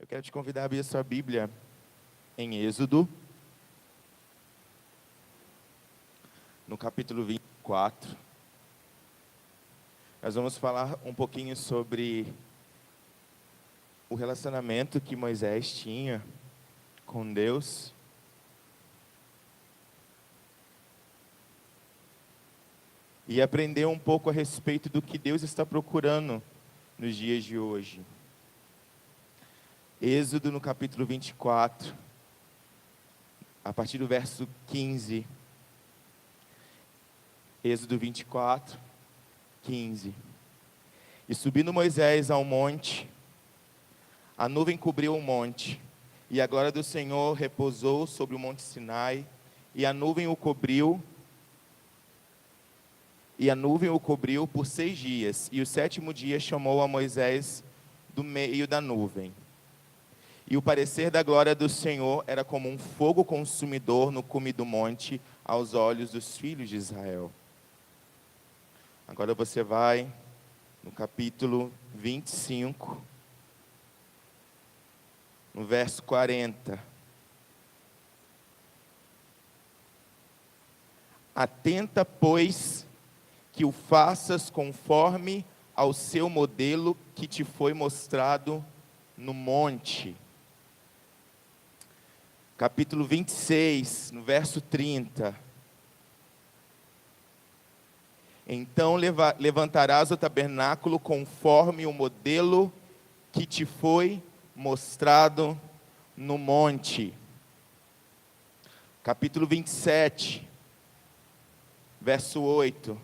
Eu quero te convidar a abrir a sua Bíblia em Êxodo, no capítulo 24. Nós vamos falar um pouquinho sobre o relacionamento que Moisés tinha com Deus. E aprender um pouco a respeito do que Deus está procurando nos dias de hoje. Êxodo no capítulo 24, a partir do verso 15. Êxodo 24, 15. E subindo Moisés ao monte, a nuvem cobriu o monte, e a glória do Senhor repousou sobre o monte Sinai, e a nuvem o cobriu por 6 dias, e o 7º dia chamou a Moisés do meio da nuvem. E o parecer da glória do Senhor era como um fogo consumidor no cume do monte, aos olhos dos filhos de Israel. Agora você vai no capítulo 25, no verso 40. Atenta, pois, que o faças conforme ao seu modelo que te foi mostrado no monte. Capítulo 26, no verso 30. Então levantarás o tabernáculo conforme o modelo que te foi mostrado no monte. Capítulo 27, verso 8.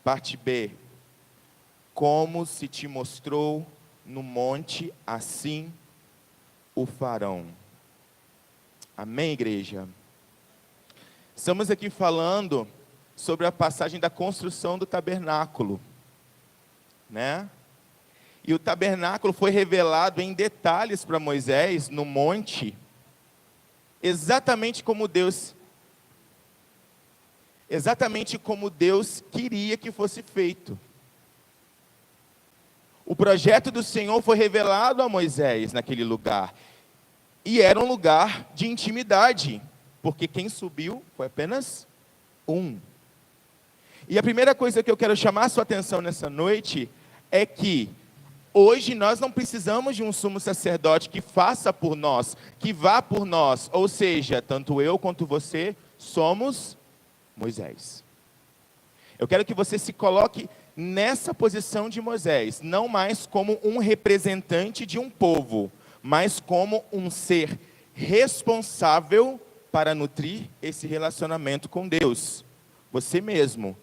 Parte B. Como se te mostrou no monte, assim o farão. Amém, igreja? Estamos aqui falando sobre a passagem da construção do tabernáculo, né? E o tabernáculo foi revelado em detalhes para Moisés no monte, exatamente como Deus queria que fosse feito. O projeto do Senhor foi revelado a Moisés naquele lugar. E era um lugar de intimidade, porque quem subiu foi apenas um. E a primeira coisa que eu quero chamar a sua atenção nessa noite é que hoje nós não precisamos de um sumo sacerdote que faça por nós, que vá por nós. Ou seja, tanto eu quanto você somos Moisés. Eu quero que você se coloque nessa posição de Moisés, não mais como um representante de um povo, mas como um ser responsável para nutrir esse relacionamento com Deus. Você mesmo.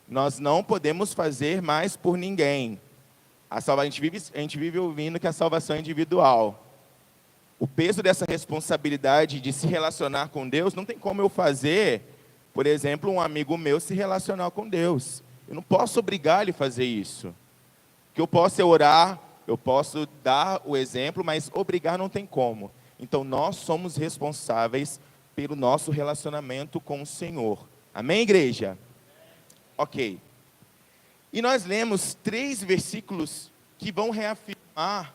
Nós não podemos fazer mais por ninguém. A gente vive ouvindo que a salvação é individual. O peso dessa responsabilidade de se relacionar com Deus, não tem como eu fazer, por exemplo, um amigo meu se relacionar com Deus. Eu não posso obrigar ele a fazer isso. O que eu posso é orar, eu posso dar o exemplo, mas obrigar não tem como. Então, nós somos responsáveis pelo nosso relacionamento com o Senhor. Amém, igreja? Ok. E nós lemos 3 versículos que vão reafirmar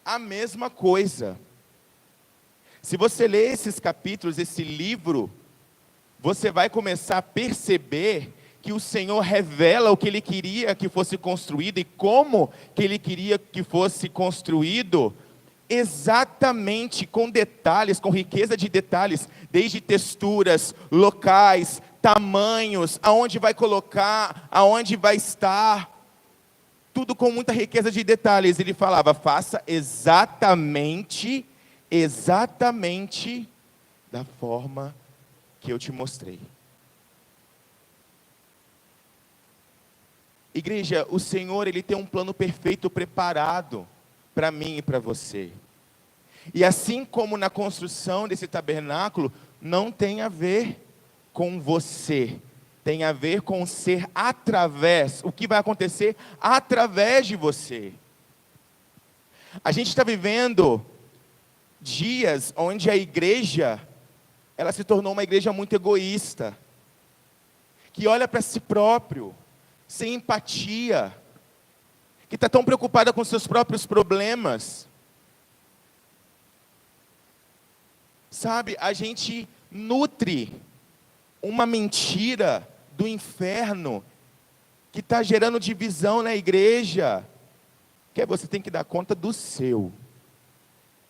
a mesma coisa. Se você ler esses capítulos, esse livro, você vai começar a perceber que o Senhor revela o que Ele queria que fosse construído e como que Ele queria que fosse construído, exatamente com detalhes, com riqueza de detalhes, desde texturas, locais, tamanhos, aonde vai colocar, aonde vai estar, tudo com muita riqueza de detalhes. Ele falava, faça exatamente da forma que eu te mostrei. Igreja, o Senhor, Ele tem um plano perfeito preparado para mim e para você. E assim como na construção desse tabernáculo, não tem a ver com você, tem a ver com ser através, o que vai acontecer através de você. A gente está vivendo dias onde a igreja, ela se tornou uma igreja muito egoísta, que olha para si próprio, sem empatia, que está tão preocupada com seus próprios problemas. Sabe, a gente nutre uma mentira do inferno que está gerando divisão na igreja, que você tem que dar conta do seu.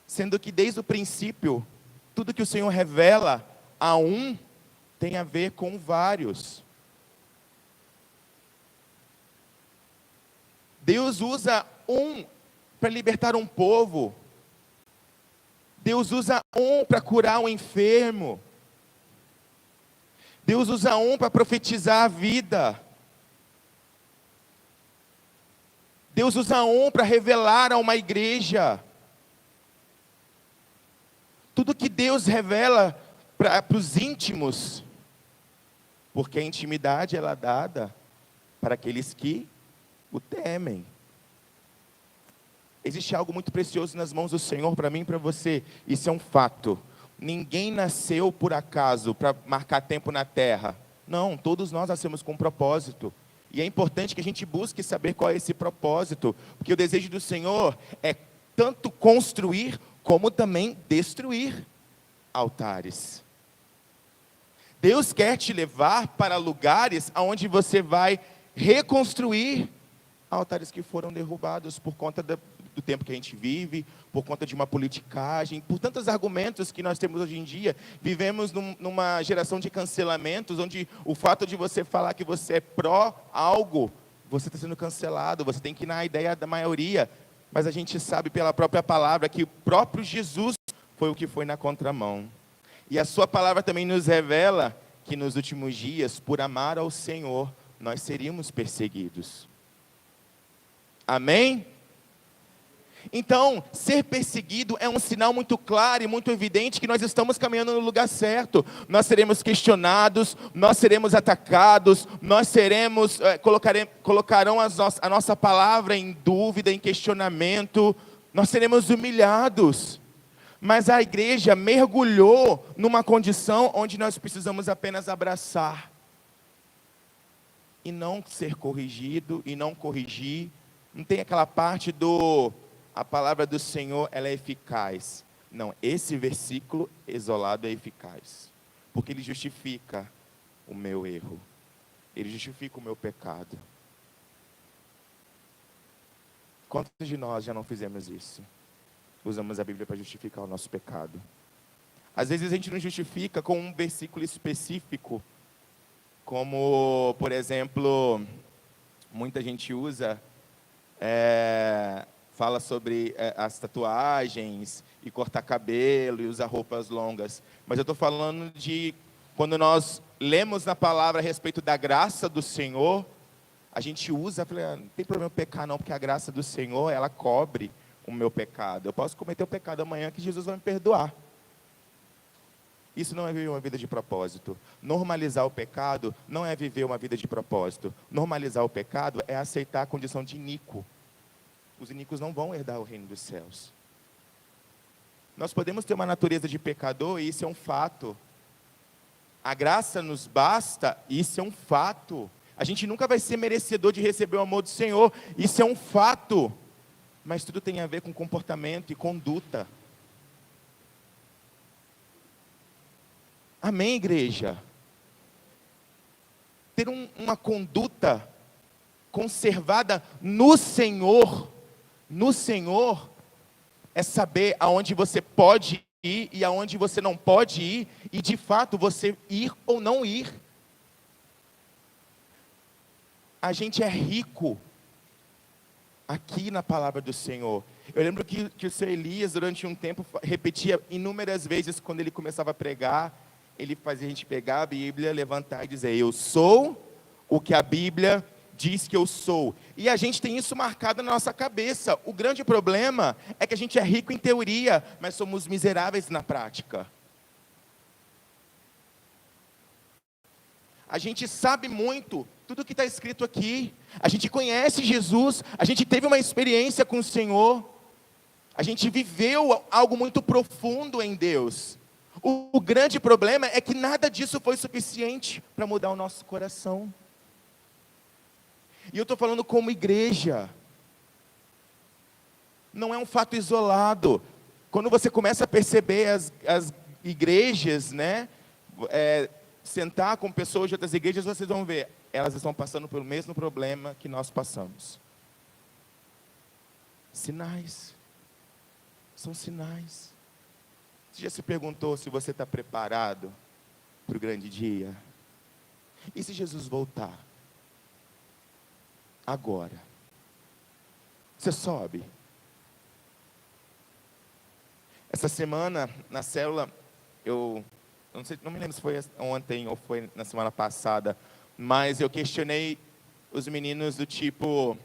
Sendo que desde o princípio, tudo que o Senhor revela a um, tem a ver com vários. Deus usa um para libertar um povo. Deus usa um para curar um enfermo. Deus usa um para profetizar a vida. Deus usa um para revelar a uma igreja. Tudo que Deus revela para os íntimos, porque a intimidade ela é dada para aqueles que o temem. Existe algo muito precioso nas mãos do Senhor para mim e para você. Isso é um fato. Ninguém nasceu por acaso para marcar tempo na terra. Não, todos nós nascemos com um propósito. E é importante que a gente busque saber qual é esse propósito. Porque o desejo do Senhor é tanto construir como também destruir altares. Deus quer te levar para lugares onde você vai reconstruir altares que foram derrubados por conta do tempo que a gente vive, por conta de uma politicagem, por tantos argumentos que nós temos hoje em dia. Vivemos numa geração de cancelamentos, onde o fato de você falar que você é pró algo, você está sendo cancelado, você tem que ir na ideia da maioria. Mas a gente sabe pela própria palavra que o próprio Jesus foi o que foi na contramão. E a sua palavra também nos revela que nos últimos dias, por amar ao Senhor, nós seríamos perseguidos. Amém? Então, ser perseguido é um sinal muito claro e muito evidente que nós estamos caminhando no lugar certo. Nós seremos questionados, nós seremos atacados, nós seremos, colocarão a nossa palavra em dúvida, em questionamento, nós seremos humilhados. Mas a igreja mergulhou numa condição onde nós precisamos apenas abraçar. E não ser corrigido, e não corrigir. Não tem aquela parte a palavra do Senhor, ela é eficaz. Não, esse versículo isolado é eficaz. Porque ele justifica o meu erro. Ele justifica o meu pecado. Quantos de nós já não fizemos isso? Usamos a Bíblia para justificar o nosso pecado. Às vezes a gente não justifica com um versículo específico. Como, por exemplo, muita gente usa... fala sobre as tatuagens, e cortar cabelo, e usar roupas longas. Mas eu estou falando de quando nós lemos na palavra a respeito da graça do Senhor, a gente usa, não tem problema eu pecar não, porque a graça do Senhor, ela cobre o meu pecado. Eu posso cometer o pecado amanhã que Jesus vai me perdoar. Isso não é viver uma vida de propósito. Normalizar o pecado não é viver uma vida de propósito. Normalizar o pecado é aceitar a condição de iníquo. Os iníquos não vão herdar o reino dos céus. Nós podemos ter uma natureza de pecador, e isso é um fato. A graça nos basta, isso é um fato. A gente nunca vai ser merecedor de receber o amor do Senhor, isso é um fato. Mas tudo tem a ver com comportamento e conduta. Amém, igreja? Ter uma conduta conservada no Senhor é saber aonde você pode ir e aonde você não pode ir, e de fato você ir ou não ir. A gente é rico aqui na palavra do Senhor. Eu lembro que o Sr. Elias, durante um tempo, repetia inúmeras vezes, quando ele começava a pregar, ele fazia a gente pegar a Bíblia, levantar e dizer: eu sou o que a Bíblia diz que eu sou. E a gente tem isso marcado na nossa cabeça. O grande problema é que a gente é rico em teoria, mas somos miseráveis na prática. A gente sabe muito, tudo que está escrito aqui. A gente conhece Jesus, a gente teve uma experiência com o Senhor. A gente viveu algo muito profundo em Deus. O grande problema é que nada disso foi suficiente para mudar o nosso coração. E eu estou falando como igreja. não é um fato isolado. Quando você começa a perceber as igrejas, né, sentar com pessoas de outras igrejas, vocês vão ver, elas estão passando pelo mesmo problema que nós passamos. Sinais. São sinais. Você já se perguntou se você está preparado para o grande dia? E se Jesus voltar? Agora. Você sobe. Essa semana, na célula, eu não me lembro se foi ontem ou foi na semana passada, mas eu questionei os meninos do tipo,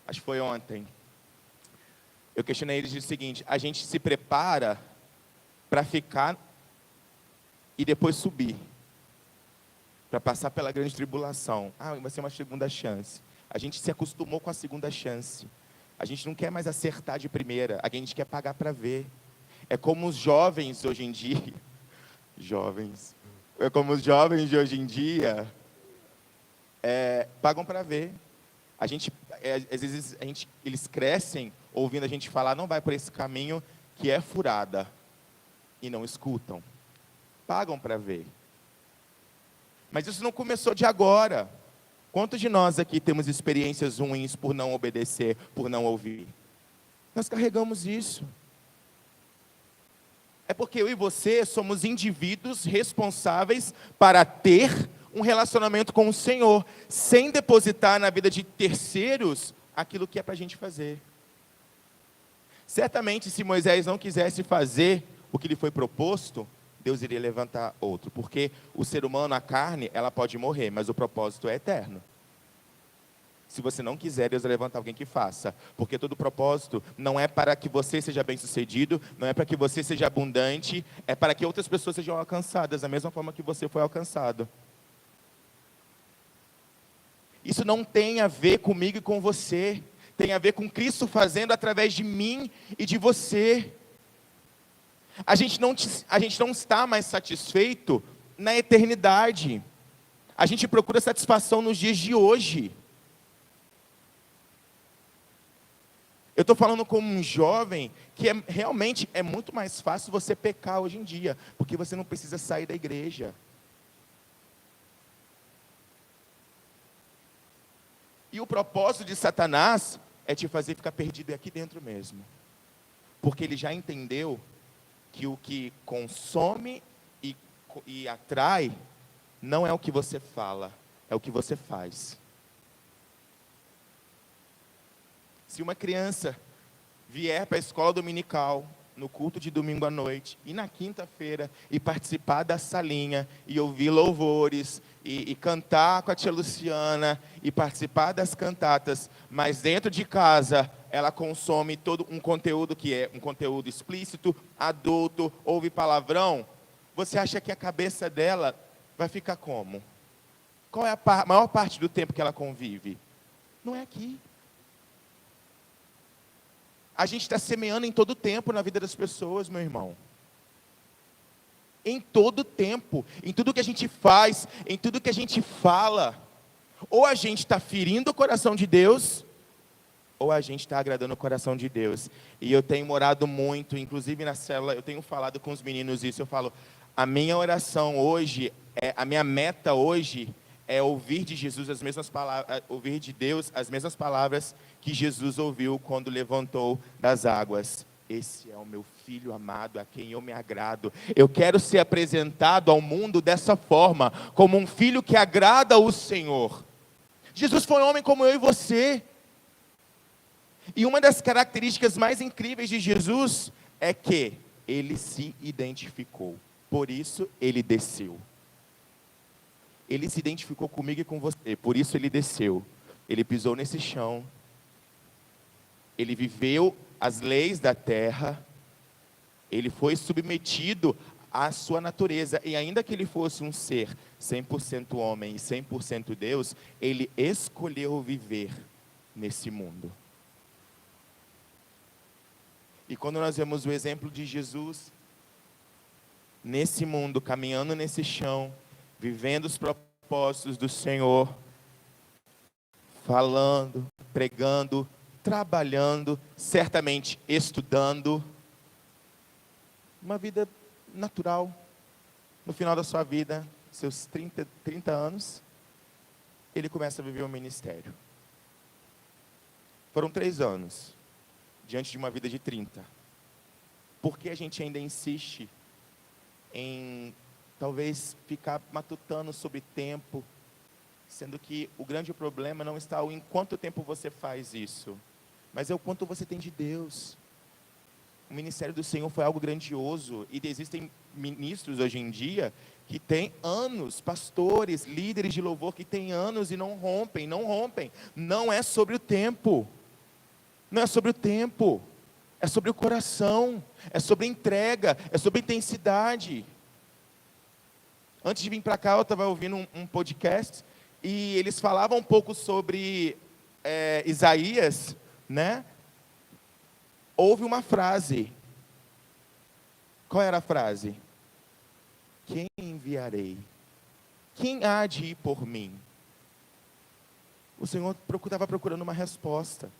acho que foi ontem. Eu questionei eles do seguinte: a gente se prepara para ficar e depois subir, para passar pela grande tribulação. Vai ser uma segunda chance. A gente se acostumou com a segunda chance. A gente não quer mais acertar de primeira, a gente quer pagar para ver. É como os jovens hoje em dia, pagam para ver. Às vezes eles crescem ouvindo a gente falar, não vai por esse caminho que é furada, e não escutam. Pagam para ver. Mas isso não começou de agora. Quantos de nós aqui temos experiências ruins por não obedecer, por não ouvir? Nós carregamos isso. É porque eu e você somos indivíduos responsáveis para ter um relacionamento com o Senhor, sem depositar na vida de terceiros aquilo que é para a gente fazer. Certamente, se Moisés não quisesse fazer o que lhe foi proposto, Deus iria levantar outro, porque o ser humano, a carne, ela pode morrer, mas o propósito é eterno. Se você não quiser, Deus vai levantar alguém que faça, porque todo propósito não é para que você seja bem-sucedido, não é para que você seja abundante, é para que outras pessoas sejam alcançadas, da mesma forma que você foi alcançado. Isso não tem a ver comigo e com você, tem a ver com Cristo fazendo através de mim e de você. A gente não está mais satisfeito na eternidade. A gente procura satisfação nos dias de hoje. Eu estou falando como um jovem que realmente é muito mais fácil você pecar hoje em dia, porque você não precisa sair da igreja. E o propósito de Satanás é te fazer ficar perdido aqui dentro mesmo. Porque ele já entendeu que o que consome e atrai não é o que você fala, é o que você faz. Se uma criança vier para a escola dominical, no culto de domingo à noite, e na quinta-feira, e participar da salinha, e ouvir louvores, e cantar com a tia Luciana, e participar das cantatas, mas dentro de casa, ela consome todo um conteúdo que é um conteúdo explícito, adulto, ouve palavrão, você acha que a cabeça dela vai ficar como? Qual é a maior parte do tempo que ela convive? Não é aqui. A gente está semeando em todo o tempo na vida das pessoas, meu irmão. Em todo o tempo, em tudo que a gente faz, em tudo que a gente fala. Ou a gente está ferindo o coração de Deus, ou a gente está agradando o coração de Deus. E eu tenho orado muito, inclusive na célula, eu tenho falado com os meninos isso, eu falo, a minha oração hoje, a minha meta hoje, é ouvir de Jesus as mesmas palavras, ouvir de Deus as mesmas palavras que Jesus ouviu quando levantou das águas. Esse é o meu filho amado, a quem eu me agrado. Eu quero ser apresentado ao mundo dessa forma, como um filho que agrada o Senhor. Jesus foi um homem como eu e você. E uma das características mais incríveis de Jesus é que ele se identificou. Por isso ele desceu. Ele se identificou comigo e com você, por isso ele desceu. Ele pisou nesse chão. Ele viveu as leis da terra. Ele foi submetido à sua natureza. E ainda que ele fosse um ser 100% homem e 100% Deus, ele escolheu viver nesse mundo. E quando nós vemos o exemplo de Jesus, nesse mundo, caminhando nesse chão, vivendo os propósitos do Senhor, falando, pregando, trabalhando, certamente estudando, uma vida natural. No final da sua vida, seus 30 anos, ele começa a viver um ministério. Foram 3 anos, diante de uma vida de 30. Por que a gente ainda insiste em, talvez, ficar matutando sobre tempo, sendo que o grande problema não está em quanto tempo você faz isso, mas é o quanto você tem de Deus. O ministério do Senhor foi algo grandioso, e existem ministros hoje em dia que têm anos, pastores, líderes de louvor que têm anos e não rompem. Não é sobre o tempo, não é sobre o tempo, é sobre o coração, é sobre entrega, é sobre intensidade. Antes de vir para cá, eu estava ouvindo um podcast, e eles falavam um pouco sobre Isaías, né? Houve uma frase. Qual era a frase? Quem enviarei? Quem há de ir por mim? O Senhor estava procurando uma resposta.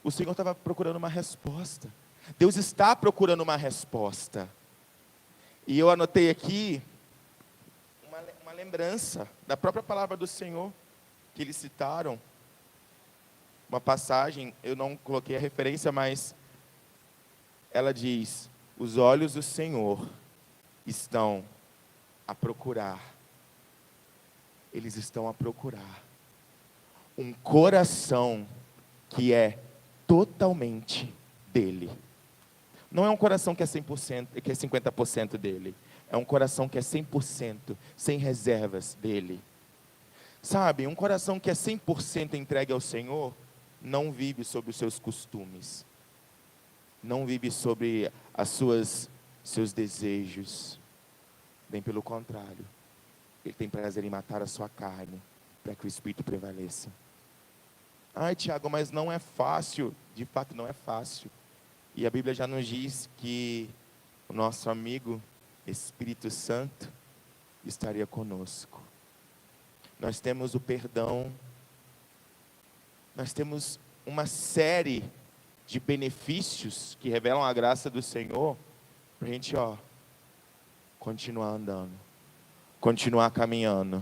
O Senhor estava procurando uma resposta. Deus está procurando uma resposta. E eu anotei aqui uma lembrança da própria palavra do Senhor, que eles citaram. Uma passagem, eu não coloquei a referência, mas ela diz: os olhos do Senhor estão a procurar. Eles estão a procurar um coração que é totalmente dele. Não é um coração que é 100%, que é 50% dele. É um coração que é 100%, sem reservas dele. Sabe, um coração que é 100% entregue ao Senhor, não vive sobre os seus costumes. Não vive sobre seus desejos. Bem pelo contrário. Ele tem prazer em matar a sua carne, para que o Espírito prevaleça. Ai, Tiago, mas não é fácil. De fato, não é fácil. E a Bíblia já nos diz que o nosso amigo Espírito Santo estaria conosco. Nós temos o perdão. Nós temos uma série de benefícios que revelam a graça do Senhor, para a gente, continuar andando, continuar caminhando.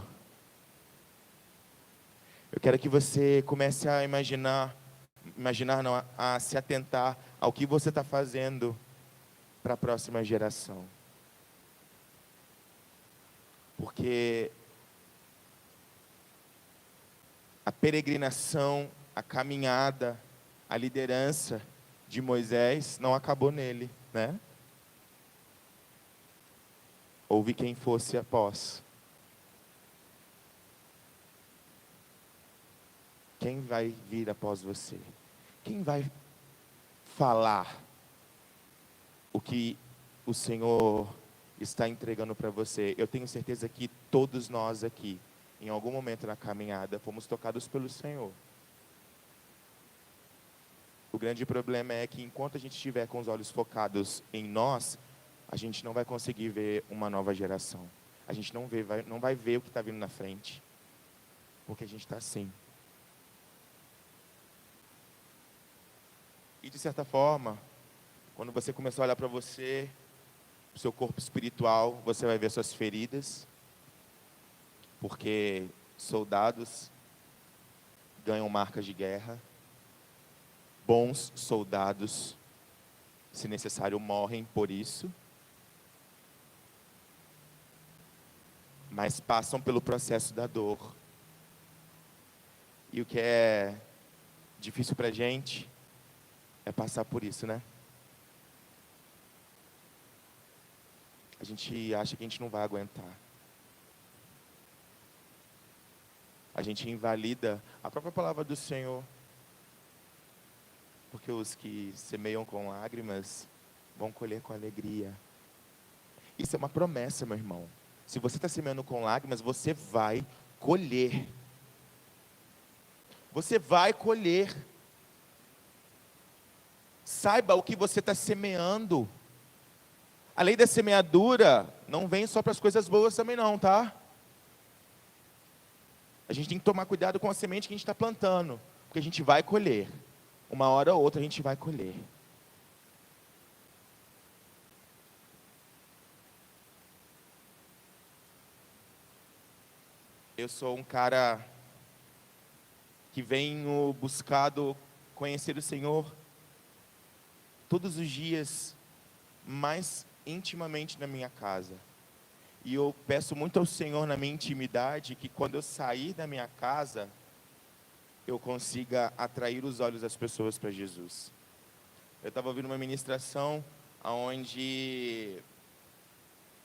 Eu quero que você comece a a se atentar ao que você está fazendo para a próxima geração. Porque a peregrinação, a caminhada, a liderança de Moisés não acabou nele, né? Houve quem fosse após. Quem vai vir após você? Quem vai falar o que o Senhor está entregando para você? Eu tenho certeza que todos nós aqui, em algum momento na caminhada, fomos tocados pelo Senhor. O grande problema é que enquanto a gente estiver com os olhos focados em nós, a gente não vai conseguir ver uma nova geração. A gente não vai ver o que está vindo na frente. Porque a gente está assim. E de certa forma, quando você começar a olhar para você, o seu corpo espiritual, você vai ver suas feridas. Porque soldados ganham marcas de guerra. Bons soldados, se necessário, morrem por isso. Mas passam pelo processo da dor. E o que é difícil para a gente é passar por isso, né? A gente acha que a gente não vai aguentar. A gente invalida a própria palavra do Senhor. Porque os que semeiam com lágrimas vão colher com alegria. Isso é uma promessa, meu irmão. Se você está semeando com lágrimas, você vai colher. Você vai colher. Saiba o que você está semeando. A lei da semeadura não vem só para as coisas boas também não, tá? A gente tem que tomar cuidado com a semente que a gente está plantando, porque a gente vai colher. uma hora ou outra a gente vai colher. Eu sou um cara que venho buscado conhecer o Senhor todos os dias, mais intimamente na minha casa. E eu peço muito ao Senhor na minha intimidade que quando eu sair da minha casa, eu consiga atrair os olhos das pessoas para Jesus. Eu estava ouvindo uma ministração onde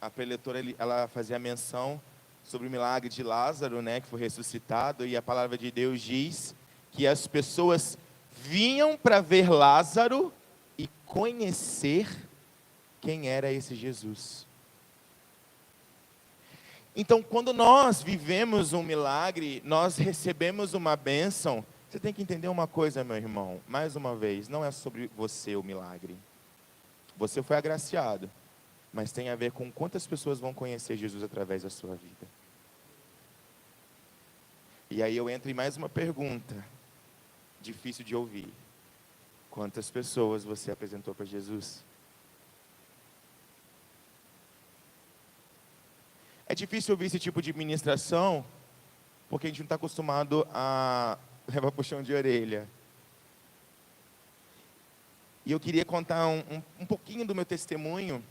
a preletora ela fazia menção sobre o milagre de Lázaro, né, que foi ressuscitado, e a palavra de Deus diz que as pessoas vinham para ver Lázaro e conhecer quem era esse Jesus. Então, quando nós vivemos um milagre, nós recebemos uma bênção. Você tem que entender uma coisa, meu irmão, mais uma vez, não é sobre você o milagre. Você foi agraciado, mas tem a ver com quantas pessoas vão conhecer Jesus através da sua vida. E aí eu entro em mais uma pergunta, difícil de ouvir. Quantas pessoas você apresentou para Jesus? É difícil ouvir esse tipo de ministração, porque a gente não está acostumado a levar puxão de orelha. E eu queria contar um pouquinho do meu testemunho.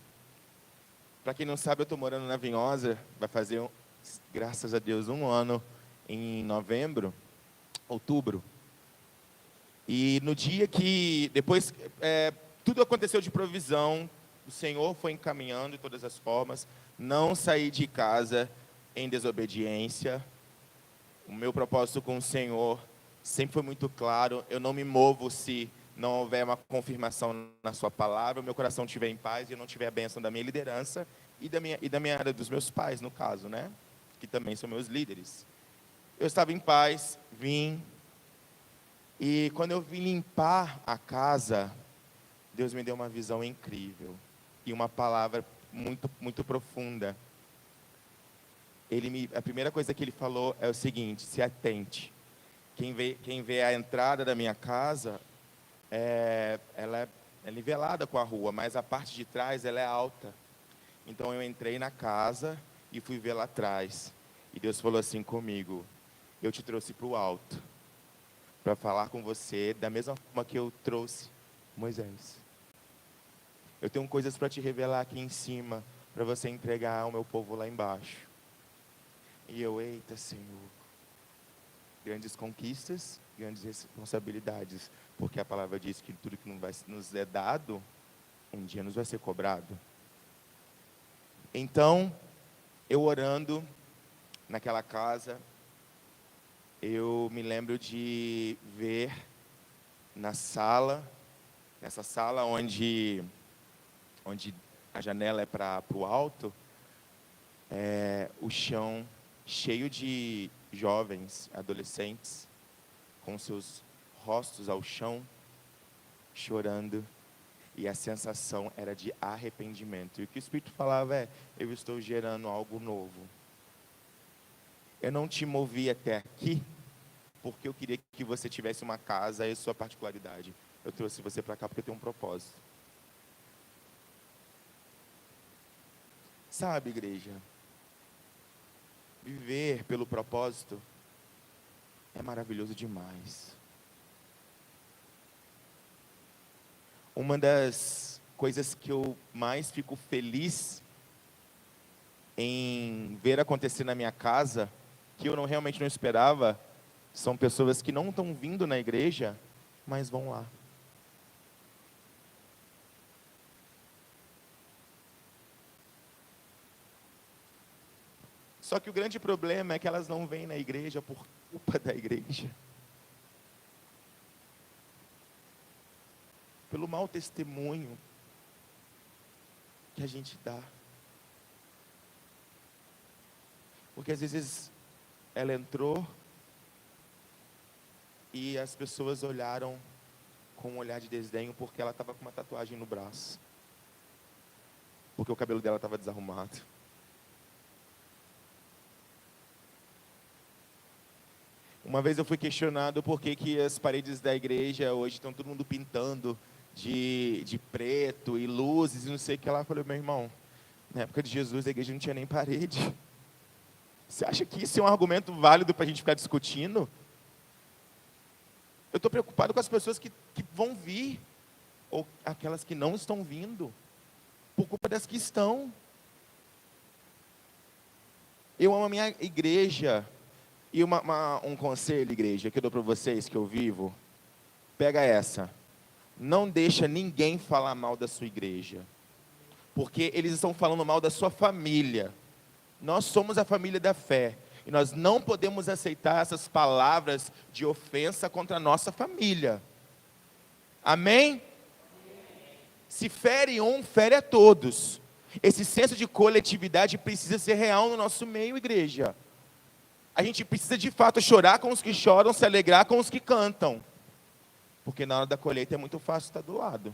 Para quem não sabe, eu estou morando na Vinhosa, vai fazer, graças a Deus, 1 ano em outubro. E no dia que, depois, tudo aconteceu de provisão, o Senhor foi encaminhando de todas as formas, não saí de casa em desobediência. O meu propósito com o Senhor sempre foi muito claro, eu não me movo se não houver uma confirmação na sua palavra, o meu coração estiver em paz e eu não tiver a bênção da minha liderança dos meus pais, no caso, né? Que também são meus líderes. Eu estava em paz, vim, e quando eu vim limpar a casa, Deus me deu uma visão incrível e uma palavra muito, muito profunda. A primeira coisa que ele falou é o seguinte: se atente. Quem vê a entrada da minha casa, ela é nivelada com a rua, mas a parte de trás ela é alta. Então eu entrei na casa e fui ver lá atrás. E Deus falou assim comigo: eu te trouxe para o alto, para falar com você da mesma forma que eu trouxe Moisés. Eu tenho coisas para te revelar aqui em cima, para você entregar ao meu povo lá embaixo. E eu, eita Senhor, grandes conquistas, grandes responsabilidades, porque a palavra diz que tudo que nos é dado, um dia nos vai ser cobrado. Então, eu orando naquela casa, eu me lembro de ver nessa sala onde a janela é para o alto, o chão cheio de jovens, adolescentes, com seus rostos ao chão, chorando, e a sensação era de arrependimento. E o que o Espírito falava é: eu estou gerando algo novo. Eu não te movi até aqui porque eu queria que você tivesse uma casa e sua particularidade. Eu trouxe você para cá porque eu tenho um propósito. Sabe, igreja, viver pelo propósito é maravilhoso demais. Uma das coisas que eu mais fico feliz em ver acontecer na minha casa, que eu realmente não esperava, são pessoas que não estão vindo na igreja, mas vão lá. Só que o grande problema é que elas não vêm na igreja por culpa da igreja. Pelo mau testemunho que a gente dá. Porque às vezes ela entrou e as pessoas olharam com um olhar de desdenho porque ela estava com uma tatuagem no braço. Porque o cabelo dela estava desarrumado. Uma vez eu fui questionado por que as paredes da igreja hoje estão todo mundo pintando de preto e luzes e não sei o que lá. Eu falei, meu irmão, na época de Jesus a igreja não tinha nem parede. Você acha que isso é um argumento válido para a gente ficar discutindo? Eu estou preocupado com as pessoas que vão vir, ou aquelas que não estão vindo, por culpa das que estão. Eu amo a minha igreja. E um conselho, igreja, que eu dou para vocês, que eu vivo. Pega essa. Não deixa ninguém falar mal da sua igreja. Porque eles estão falando mal da sua família. Nós somos a família da fé. E nós não podemos aceitar essas palavras de ofensa contra a nossa família. Amém? Se fere um, fere a todos. Esse senso de coletividade precisa ser real no nosso meio, igreja. A gente precisa de fato chorar com os que choram, se alegrar com os que cantam. Porque na hora da colheita é muito fácil estar do lado.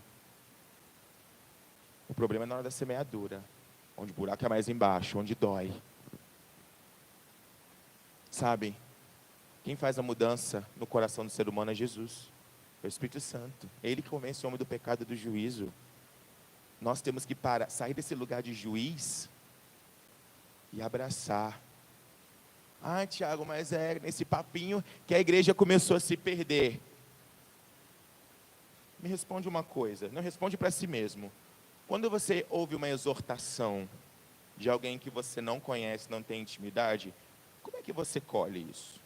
O problema é na hora da semeadura, onde o buraco é mais embaixo, onde dói. Sabe, quem faz a mudança no coração do ser humano é Jesus, é o Espírito Santo. É Ele que convence o homem do pecado e do juízo. Nós temos que sair desse lugar de juiz e abraçar. Ah, Tiago, mas é nesse papinho que a igreja começou a se perder. Me responde uma coisa, não responde para si mesmo. Quando você ouve uma exortação de alguém que você não conhece, não tem intimidade, como é que você colhe isso?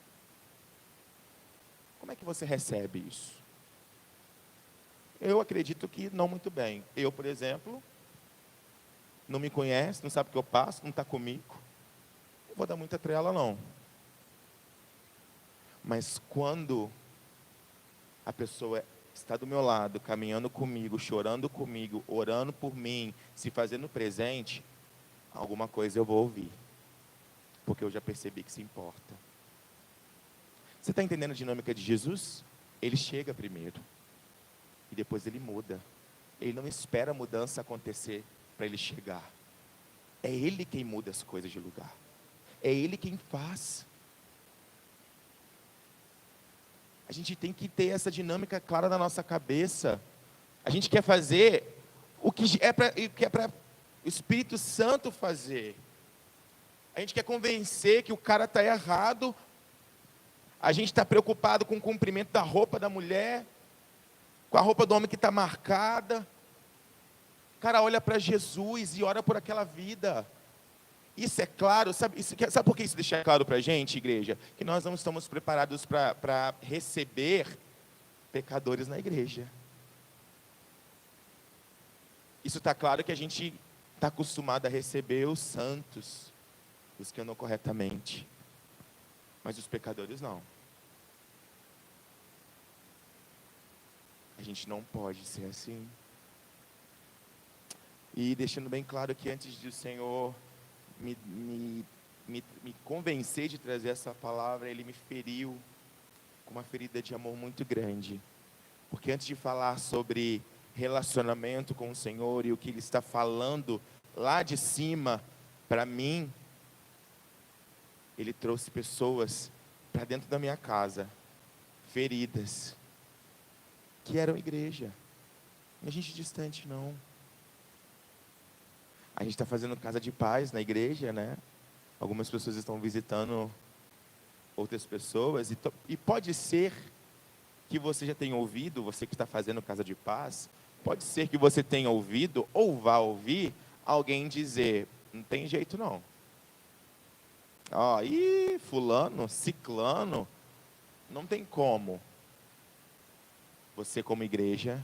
Como é que você recebe isso? Eu acredito que não muito bem. Eu, por exemplo, não me conhece, não sabe o que eu passo, não está comigo. Não vou dar muita trela, não. Mas quando a pessoa está do meu lado, caminhando comigo, chorando comigo, orando por mim, se fazendo presente, alguma coisa eu vou ouvir. Porque eu já percebi que se importa. Você está entendendo a dinâmica de Jesus? Ele chega primeiro. E depois ele muda. Ele não espera a mudança acontecer para ele chegar. É Ele quem muda as coisas de lugar. É Ele quem faz. A gente tem que ter essa dinâmica clara na nossa cabeça. A gente quer fazer o que é para o Espírito Santo fazer. A gente quer convencer que o cara está errado. A gente está preocupado com o comprimento da roupa da mulher, com a roupa do homem que está marcada. O cara olha para Jesus e ora por aquela vida. Isso é claro, sabe por que isso deixa claro para a gente, igreja? Que nós não estamos preparados para receber pecadores na igreja. Isso está claro que a gente está acostumado a receber os santos, os que andam corretamente. Mas os pecadores não. A gente não pode ser assim. E deixando bem claro que antes de o Senhor me convencer de trazer essa palavra, Ele me feriu com uma ferida de amor muito grande. Porque antes de falar sobre relacionamento com o Senhor e o que Ele está falando lá de cima para mim, Ele trouxe pessoas para dentro da minha casa, feridas, que eram igreja. Não é gente distante, não. A gente está fazendo casa de paz na igreja, né? Algumas pessoas estão visitando outras pessoas. E pode ser que você já tenha ouvido, você que está fazendo casa de paz, pode ser que você tenha ouvido, ou vá ouvir, alguém dizer, não tem jeito não. Ó, fulano, ciclano, não tem como. Você como igreja,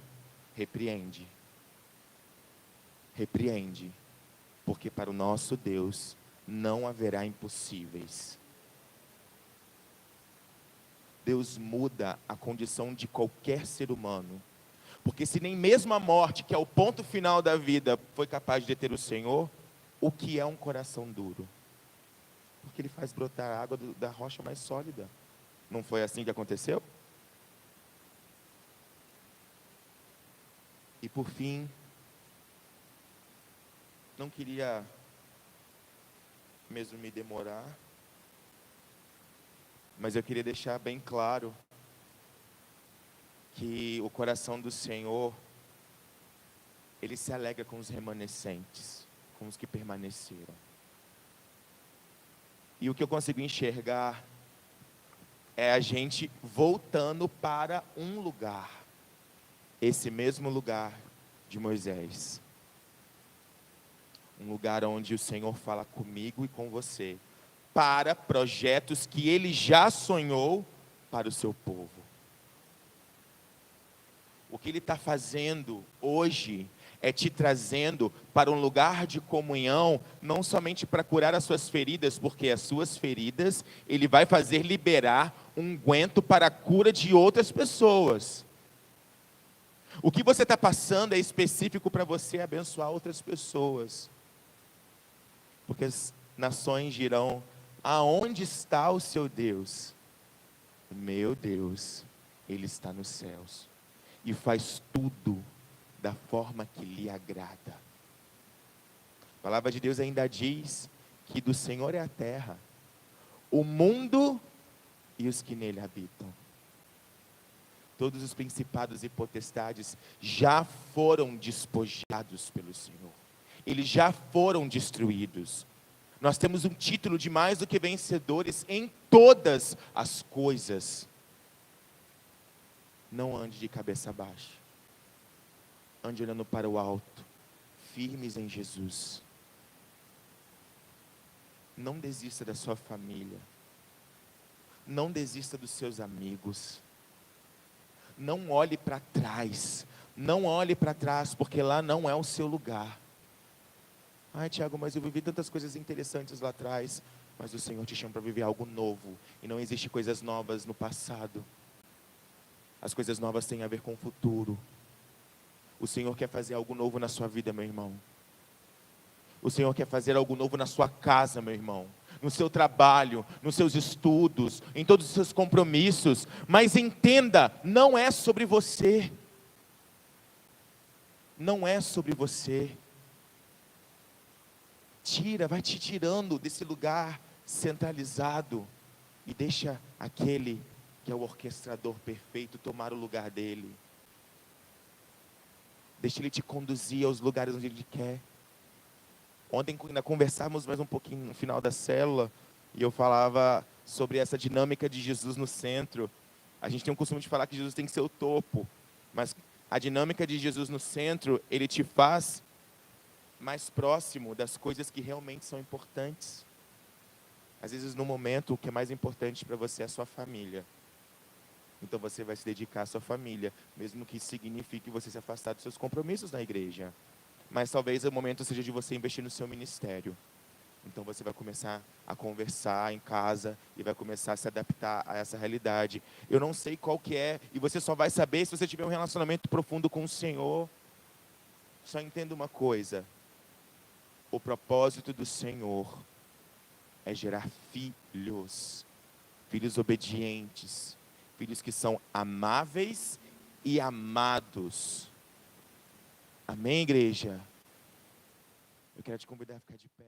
repreende. Repreende. Porque para o nosso Deus não haverá impossíveis. Deus muda a condição de qualquer ser humano. Porque se nem mesmo a morte, que é o ponto final da vida, foi capaz de deter o Senhor, o que é um coração duro? Porque Ele faz brotar a água da rocha mais sólida. Não foi assim que aconteceu? E por fim, não queria mesmo me demorar, Mas eu queria deixar bem claro que o coração do Senhor, Ele se alegra com os remanescentes, com os que permaneceram. E o que eu consigo enxergar é a gente voltando para um lugar, esse mesmo lugar de Moisés. Um lugar onde o Senhor fala comigo e com você, para projetos que Ele já sonhou para o seu povo. O que Ele está fazendo hoje é te trazendo para um lugar de comunhão, não somente para curar as suas feridas, porque as suas feridas, Ele vai fazer liberar um unguento para a cura de outras pessoas. O que você está passando é específico para você abençoar outras pessoas. Porque as nações dirão: aonde está o seu Deus? Meu Deus, Ele está nos céus e faz tudo da forma que lhe agrada. A palavra de Deus ainda diz que do Senhor é a terra, o mundo e os que nele habitam. Todos os principados e potestades já foram despojados pelo Senhor. Eles já foram destruídos. Nós temos um título de mais do que vencedores em todas as coisas. Não ande de cabeça baixa. Ande olhando para o alto, firmes em Jesus. Não desista da sua família. Não desista dos seus amigos. Não olhe para trás. Não olhe para trás, porque lá não é o seu lugar. Ai, Tiago, mas eu vivi tantas coisas interessantes lá atrás. Mas o Senhor te chama para viver algo novo. E não existe coisas novas no passado. As coisas novas têm a ver com o futuro. O Senhor quer fazer algo novo na sua vida, meu irmão. O Senhor quer fazer algo novo na sua casa, meu irmão. No seu trabalho, nos seus estudos, em todos os seus compromissos. Mas entenda, não é sobre você. Não é sobre você. Vai te tirando desse lugar centralizado e deixa aquele que é o orquestrador perfeito tomar o lugar dele. Deixa ele te conduzir aos lugares onde ele quer. Ontem ainda conversávamos mais um pouquinho no final da célula, e eu falava sobre essa dinâmica de Jesus no centro. A gente tem o costume de falar que Jesus tem que ser o topo, mas a dinâmica de Jesus no centro, ele te faz mais próximo das coisas que realmente são importantes. Às vezes no momento o que é mais importante para você é a sua família. Então você vai se dedicar à sua família, mesmo que isso signifique você se afastar dos seus compromissos na igreja. Mas talvez o momento seja de você investir no seu ministério. Então você vai começar a conversar em casa e vai começar a se adaptar a essa realidade. Eu não sei qual que é, e você só vai saber se você tiver um relacionamento profundo com o Senhor. Só entenda uma coisa: o propósito do Senhor é gerar filhos, filhos obedientes, filhos que são amáveis e amados. Amém, igreja? Eu quero te convidar a ficar de pé.